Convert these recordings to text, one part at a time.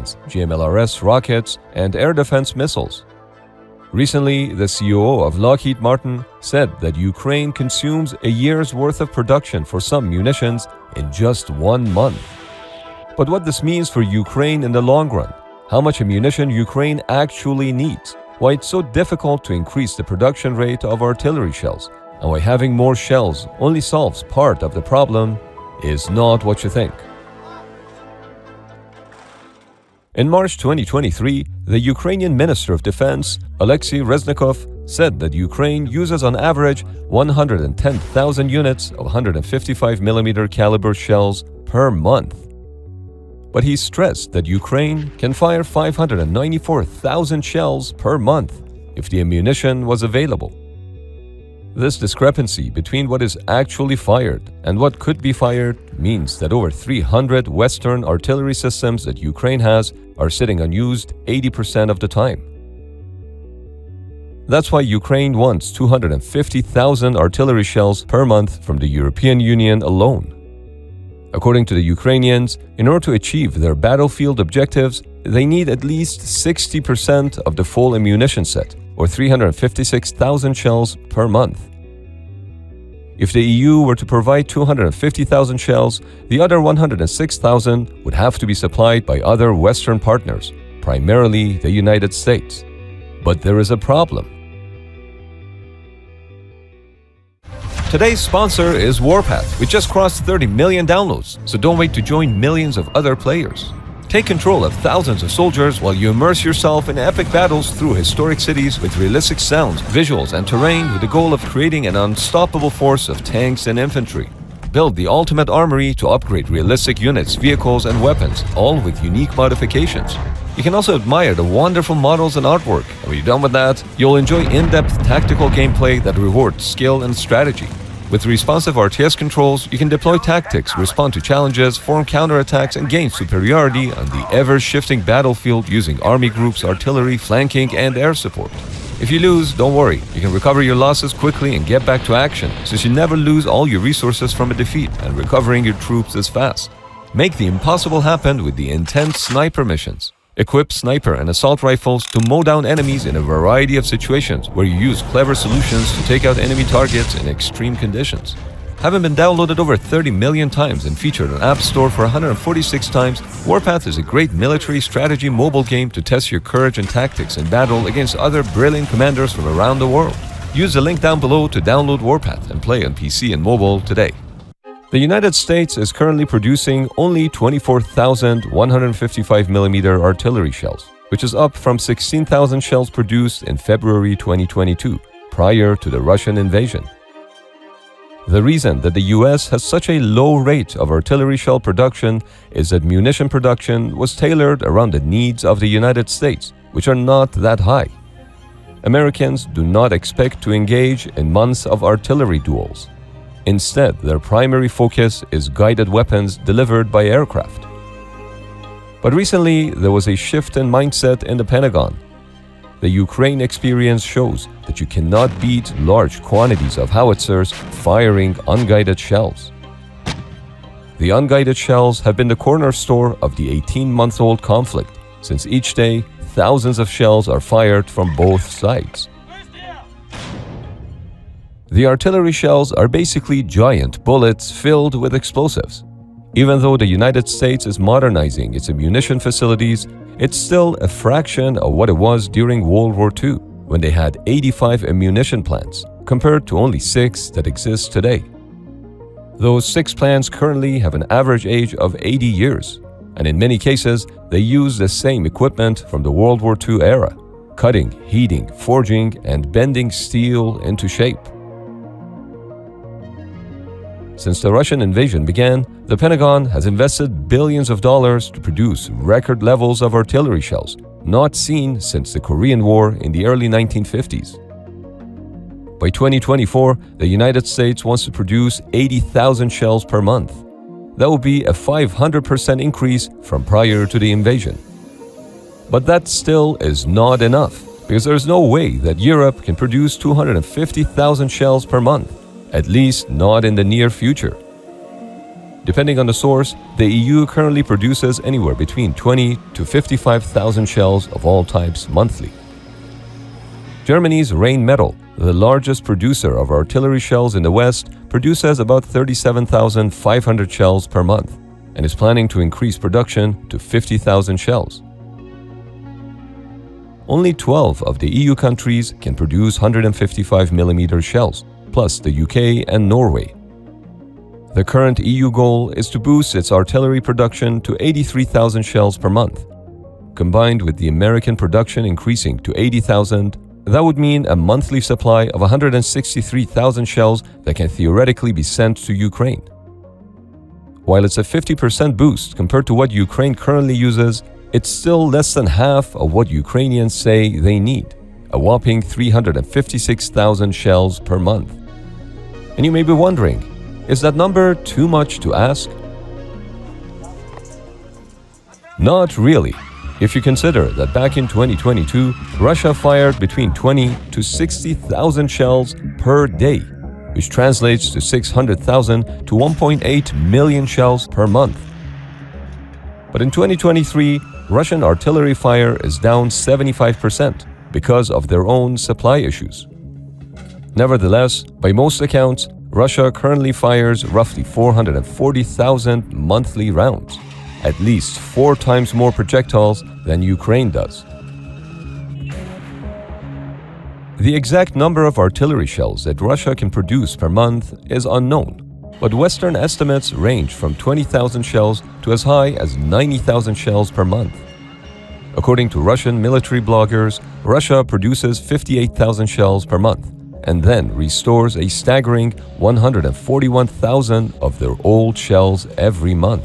GMLRS rockets, and air defense missiles. Recently, the COO of Lockheed Martin said that Ukraine consumes a year's worth of production for some munitions in just 1 month. But what this means for Ukraine in the long run, how much ammunition Ukraine actually needs, why it's so difficult to increase the production rate of artillery shells, and why having more shells only solves part of the problem is not what you think. In March 2023, the Ukrainian Minister of Defense, Alexei Reznikov, said that Ukraine uses on average 110,000 units of 155mm caliber shells per month. But he stressed that Ukraine can fire 594,000 shells per month if the ammunition was available. This discrepancy between what is actually fired and what could be fired means that over 300 Western artillery systems that Ukraine has are sitting unused 80% of the time. That's why Ukraine wants 250,000 artillery shells per month from the European Union alone. According to the Ukrainians, in order to achieve their battlefield objectives, they need at least 60% of the full ammunition set, or 356,000 shells per month. If the EU were to provide 250,000 shells, the other 106,000 would have to be supplied by other Western partners, primarily the United States. But there is a problem. Today's sponsor is Warpath, which just crossed 30 million downloads, so don't wait to join millions of other players. Take control of thousands of soldiers while you immerse yourself in epic battles through historic cities with realistic sounds, visuals, and terrain with the goal of creating an unstoppable force of tanks and infantry. Build the ultimate armory to upgrade realistic units, vehicles, and weapons, all with unique modifications. You can also admire the wonderful models and artwork, and when you're done with that, you'll enjoy in-depth tactical gameplay that rewards skill and strategy. With responsive RTS controls, you can deploy tactics, respond to challenges, form counterattacks, and gain superiority on the ever-shifting battlefield using army groups, artillery, flanking, and air support. If you lose, don't worry. You can recover your losses quickly and get back to action, since you never lose all your resources from a defeat, and recovering your troops is fast. Make the impossible happen with the intense sniper missions. Equip sniper and assault rifles to mow down enemies in a variety of situations where you use clever solutions to take out enemy targets in extreme conditions. Having been downloaded over 30 million times and featured on App Store for 146 times, Warpath is a great military strategy mobile game to test your courage and tactics in battle against other brilliant commanders from around the world. Use the link down below to download Warpath and play on PC and mobile today. The United States is currently producing only 24,000 155mm artillery shells, which is up from 16,000 shells produced in February 2022, prior to the Russian invasion. The reason that the US has such a low rate of artillery shell production is that munition production was tailored around the needs of the United States, which are not that high. Americans do not expect to engage in months of artillery duels. Instead, their primary focus is guided weapons delivered by aircraft. But recently, there was a shift in mindset in the Pentagon. The Ukraine experience shows that you cannot beat large quantities of howitzers firing unguided shells. The unguided shells have been the cornerstone of the 18-month-old conflict, since each day, thousands of shells are fired from both sides. The artillery shells are basically giant bullets filled with explosives. Even though the United States is modernizing its ammunition facilities, it's still a fraction of what it was during World War II, when they had 85 ammunition plants, compared to only 6 that exist today. Those 6 plants currently have an average age of 80 years, and in many cases, they use the same equipment from the World War II era, cutting, heating, forging, and bending steel into shape. Since the Russian invasion began, the Pentagon has invested billions of dollars to produce record levels of artillery shells, not seen since the Korean War in the early 1950s. By 2024, the United States wants to produce 80,000 shells per month. That would be a 500% increase from prior to the invasion. But that still is not enough, because there's no way that Europe can produce 250,000 shells per month. At least not in the near future. Depending on the source, the EU currently produces anywhere between 20 to 55,000 shells of all types monthly. Germany's Rheinmetall, the largest producer of artillery shells in the West, produces about 37,500 shells per month and is planning to increase production to 50,000 shells. Only 12 of the EU countries can produce 155mm shells, plus the UK and Norway. The current EU goal is to boost its artillery production to 83,000 shells per month. Combined with the American production increasing to 80,000, that would mean a monthly supply of 163,000 shells that can theoretically be sent to Ukraine. While it's a 50% boost compared to what Ukraine currently uses, it's still less than half of what Ukrainians say they need, a whopping 356,000 shells per month. And you may be wondering, is that number too much to ask? Not really. If you consider that back in 2022, Russia fired between 20 to 60,000 shells per day, which translates to 600,000 to 1.8 million shells per month. But in 2023, Russian artillery fire is down 75% because of their own supply issues. Nevertheless, by most accounts, Russia currently fires roughly 440,000 monthly rounds, at least 4 times more projectiles than Ukraine does. The exact number of artillery shells that Russia can produce per month is unknown, but Western estimates range from 20,000 shells to as high as 90,000 shells per month. According to Russian military bloggers, Russia produces 58,000 shells per month and then restores a staggering 141,000 of their old shells every month.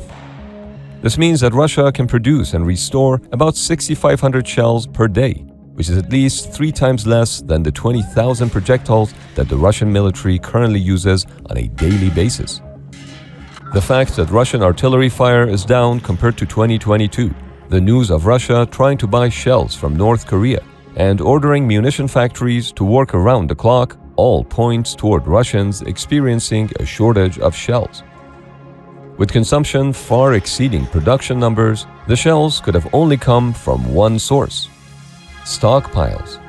This means that Russia can produce and restore about 6,500 shells per day, which is at least 3 times less than the 20,000 projectiles that the Russian military currently uses on a daily basis. The fact that Russian artillery fire is down compared to 2022, the news of Russia trying to buy shells from North Korea, and ordering munition factories to work around the clock all points toward Russians experiencing a shortage of shells. With consumption far exceeding production numbers, the shells could have only come from one source: stockpiles.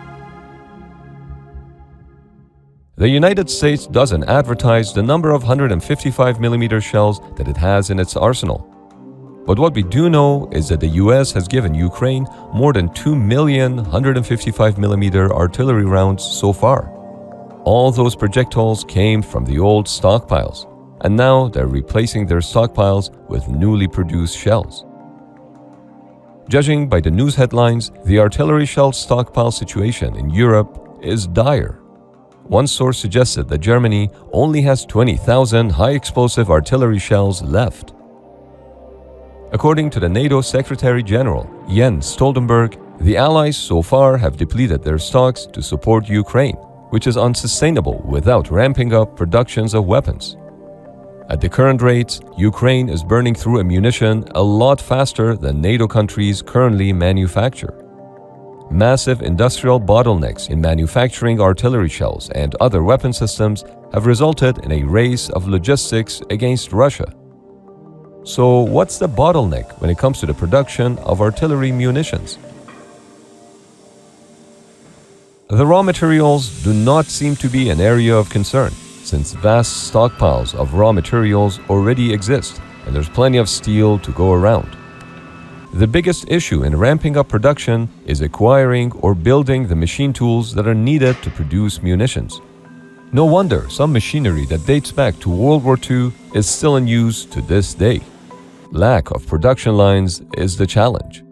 The United States doesn't advertise the number of 155mm shells that it has in its arsenal. But what we do know is that the US has given Ukraine more than 2 million 155mm artillery rounds so far. All those projectiles came from the old stockpiles, and now they're replacing their stockpiles with newly produced shells. Judging by the news headlines, the artillery shell stockpile situation in Europe is dire. One source suggested that Germany only has 20,000 high-explosive artillery shells left. According to the NATO Secretary General, Jens Stoltenberg, the Allies so far have depleted their stocks to support Ukraine, which is unsustainable without ramping up productions of weapons. At the current rates, Ukraine is burning through ammunition a lot faster than NATO countries currently manufacture. Massive industrial bottlenecks in manufacturing artillery shells and other weapon systems have resulted in a race of logistics against Russia. So what's the bottleneck when it comes to the production of artillery munitions? The raw materials do not seem to be an area of concern, since vast stockpiles of raw materials already exist and there's plenty of steel to go around. The biggest issue in ramping up production is acquiring or building the machine tools that are needed to produce munitions. No wonder some machinery that dates back to World War II is still in use to this day. Lack of production lines is the challenge.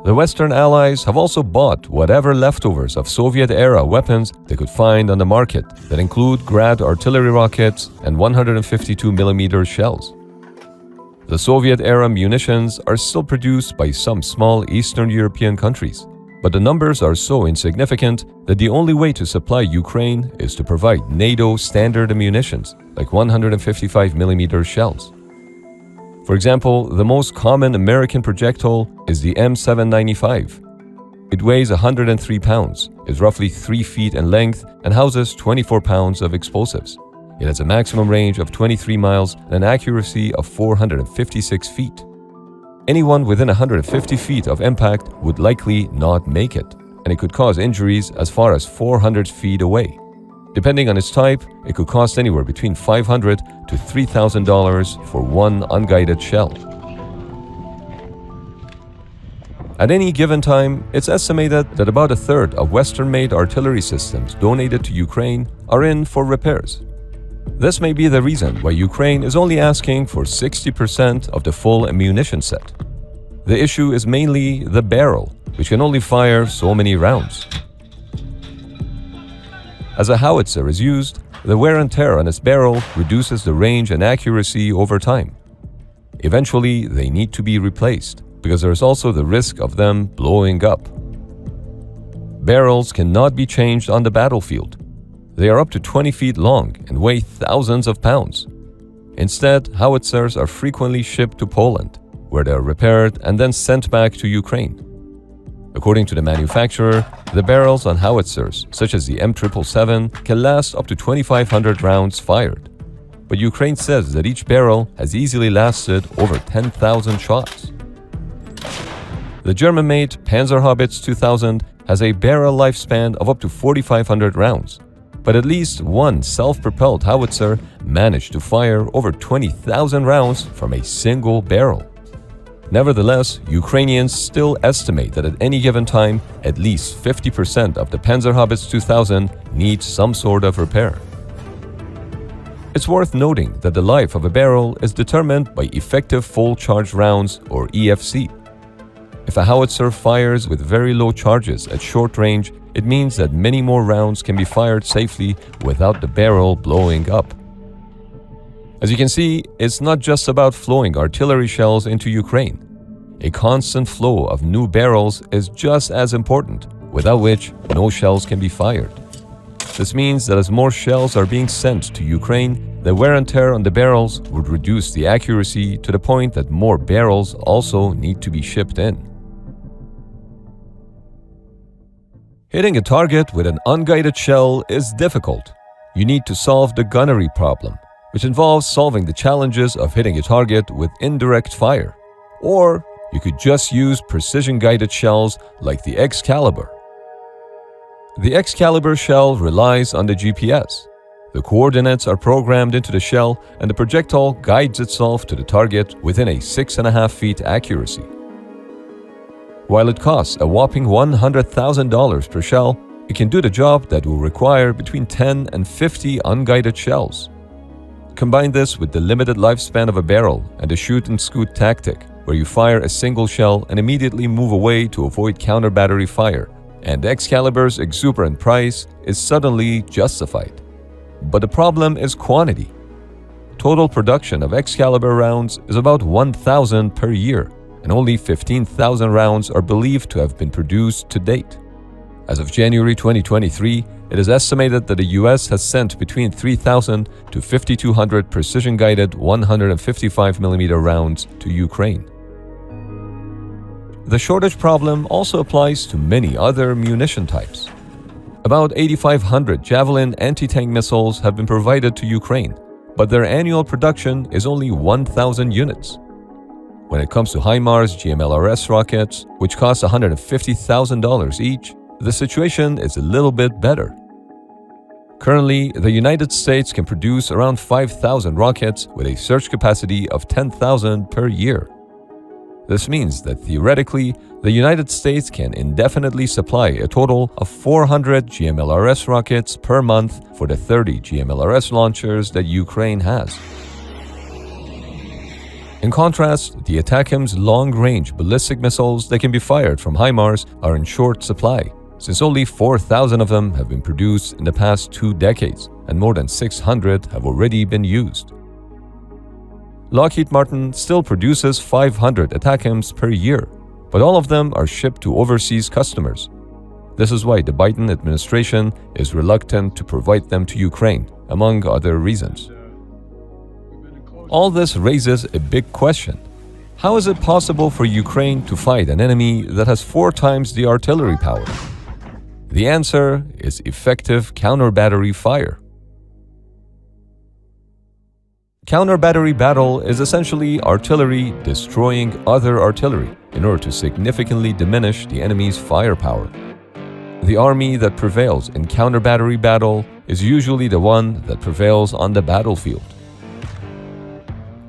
The Western Allies have also bought whatever leftovers of Soviet-era weapons they could find on the market that include Grad artillery rockets and 152mm shells. The Soviet-era munitions are still produced by some small Eastern European countries, but the numbers are so insignificant that the only way to supply Ukraine is to provide NATO standard ammunitions like 155mm shells. For example, the most common American projectile is the M795. It weighs 103 pounds, is roughly 3 feet in length, and houses 24 pounds of explosives. It has a maximum range of 23 miles and an accuracy of 456 feet. Anyone within 150 feet of impact would likely not make it, and it could cause injuries as far as 400 feet away. Depending on its type, it could cost anywhere between $500 to $3,000 for one unguided shell. At any given time, it's estimated that about a third of Western-made artillery systems donated to Ukraine are in for repairs. This may be the reason why Ukraine is only asking for 60% of the full ammunition set. The issue is mainly the barrel, which can only fire so many rounds. As a howitzer is used, the wear and tear on its barrel reduces the range and accuracy over time. Eventually, they need to be replaced, because there is also the risk of them blowing up. Barrels cannot be changed on the battlefield. They are up to 20 feet long and weigh thousands of pounds. Instead, howitzers are frequently shipped to Poland, where they are repaired and then sent back to Ukraine. According to the manufacturer, the barrels on howitzers, such as the M777, can last up to 2,500 rounds fired. But Ukraine says that each barrel has easily lasted over 10,000 shots. The German-made Panzerhaubitze 2000 has a barrel lifespan of up to 4,500 rounds, but at least one self-propelled howitzer managed to fire over 20,000 rounds from a single barrel. Nevertheless, Ukrainians still estimate that at any given time, at least 50% of the Panzerhaubitze 2000 needs some sort of repair. It's worth noting that the life of a barrel is determined by effective full charge rounds, or EFC. If a howitzer fires with very low charges at short range, it means that many more rounds can be fired safely without the barrel blowing up. As you can see, it's not just about flowing artillery shells into Ukraine. A constant flow of new barrels is just as important, without which no shells can be fired. This means that as more shells are being sent to Ukraine, the wear and tear on the barrels would reduce the accuracy to the point that more barrels also need to be shipped in. Hitting a target with an unguided shell is difficult. You need to solve the gunnery problem, which involves solving the challenges of hitting a target with indirect fire. Or you could just use precision-guided shells like the Excalibur. The Excalibur shell relies on the GPS. The coordinates are programmed into the shell and the projectile guides itself to the target within a 6.5 feet accuracy. While it costs a whopping $100,000 per shell, it can do the job that will require between 10 and 50 unguided shells. Combine this with the limited lifespan of a barrel and the shoot-and-scoot tactic, where you fire a single shell and immediately move away to avoid counter-battery fire, and Excalibur's exuberant price is suddenly justified. But the problem is quantity. Total production of Excalibur rounds is about 1,000 per year, and only 15,000 rounds are believed to have been produced to date. As of January 2023, it is estimated that the US has sent between 3,000 to 5,200 precision-guided 155mm rounds to Ukraine. The shortage problem also applies to many other munition types. About 8,500 Javelin anti-tank missiles have been provided to Ukraine, but their annual production is only 1,000 units. When it comes to HIMARS GMLRS rockets, which cost $150,000 each, the situation is a little bit better. Currently, the United States can produce around 5,000 rockets with a surge capacity of 10,000 per year. This means that theoretically, the United States can indefinitely supply a total of 400 GMLRS rockets per month for the 30 GMLRS launchers that Ukraine has. In contrast, the ATACMS long-range ballistic missiles that can be fired from HIMARS are in short supply, since only 4,000 of them have been produced in the past 2 decades, and more than 600 have already been used. Lockheed Martin still produces 500 ATACMS per year, but all of them are shipped to overseas customers. This is why the Biden administration is reluctant to provide them to Ukraine, among other reasons. All this raises a big question. How is it possible for Ukraine to fight an enemy that has 4 times the artillery power? The answer is effective counter-battery fire. Counter-battery battle is essentially artillery destroying other artillery in order to significantly diminish the enemy's firepower. The army that prevails in counter-battery battle is usually the one that prevails on the battlefield.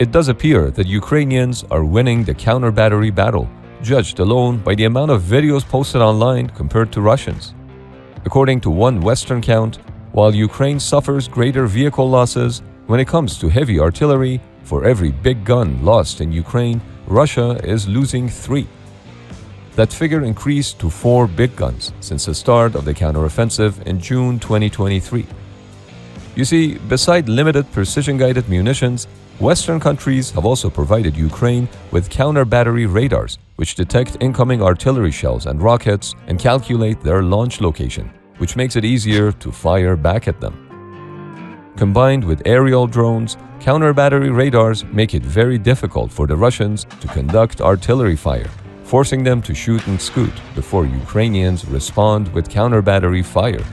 It does appear that Ukrainians are winning the counter-battery battle, judged alone by the amount of videos posted online compared to Russians. According to one Western count, while Ukraine suffers greater vehicle losses, when it comes to heavy artillery, for every big gun lost in Ukraine, Russia is losing 3. That figure increased to 4 big guns since the start of the counteroffensive in June 2023. You see, beside limited precision-guided munitions, Western countries have also provided Ukraine with counter-battery radars, which detect incoming artillery shells and rockets and calculate their launch location, which makes it easier to fire back at them. Combined with aerial drones, counter-battery radars make it very difficult for the Russians to conduct artillery fire, forcing them to shoot and scoot before Ukrainians respond with counter-battery fire.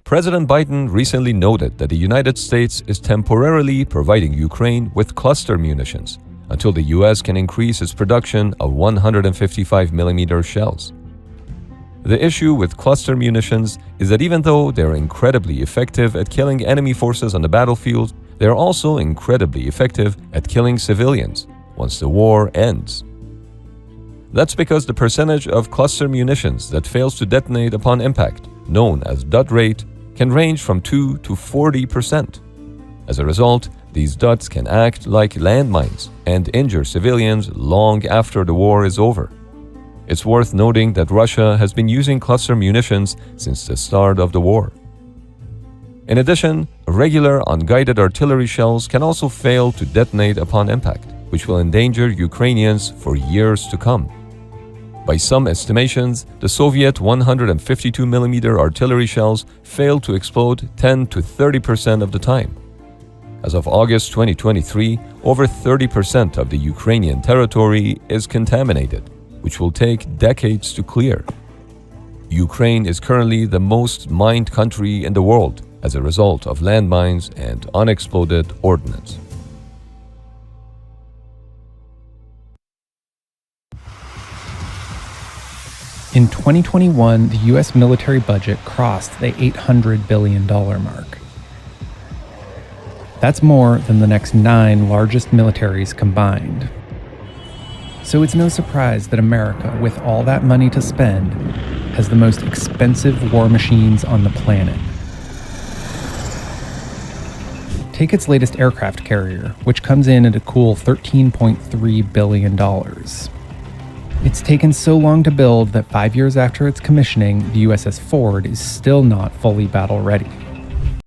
President Biden recently noted that the United States is temporarily providing Ukraine with cluster munitions until the US can increase its production of 155mm shells. The issue with cluster munitions is that even though they're incredibly effective at killing enemy forces on the battlefield, they're also incredibly effective at killing civilians once the war ends. That's because the percentage of cluster munitions that fails to detonate upon impact, known as dud rate, can range from 2 to 40%. As a result, these duds can act like landmines and injure civilians long after the war is over. It's worth noting that Russia has been using cluster munitions since the start of the war. In addition, regular unguided artillery shells can also fail to detonate upon impact, which will endanger Ukrainians for years to come. By some estimations, the Soviet 152mm artillery shells failed to explode 10 to 30% of the time. As of August 2023, over 30% of the Ukrainian territory is contaminated, which will take decades to clear. Ukraine is currently the most mined country in the world as a result of landmines and unexploded ordnance. In 2021, the U.S. military budget crossed the $800 billion mark. That's more than the next 9 largest militaries combined. So it's no surprise that America, with all that money to spend, has the most expensive war machines on the planet. Take its latest aircraft carrier, which comes in at a cool $13.3 billion. It's taken so long to build that 5 years after its commissioning, the USS Ford is still not fully battle ready.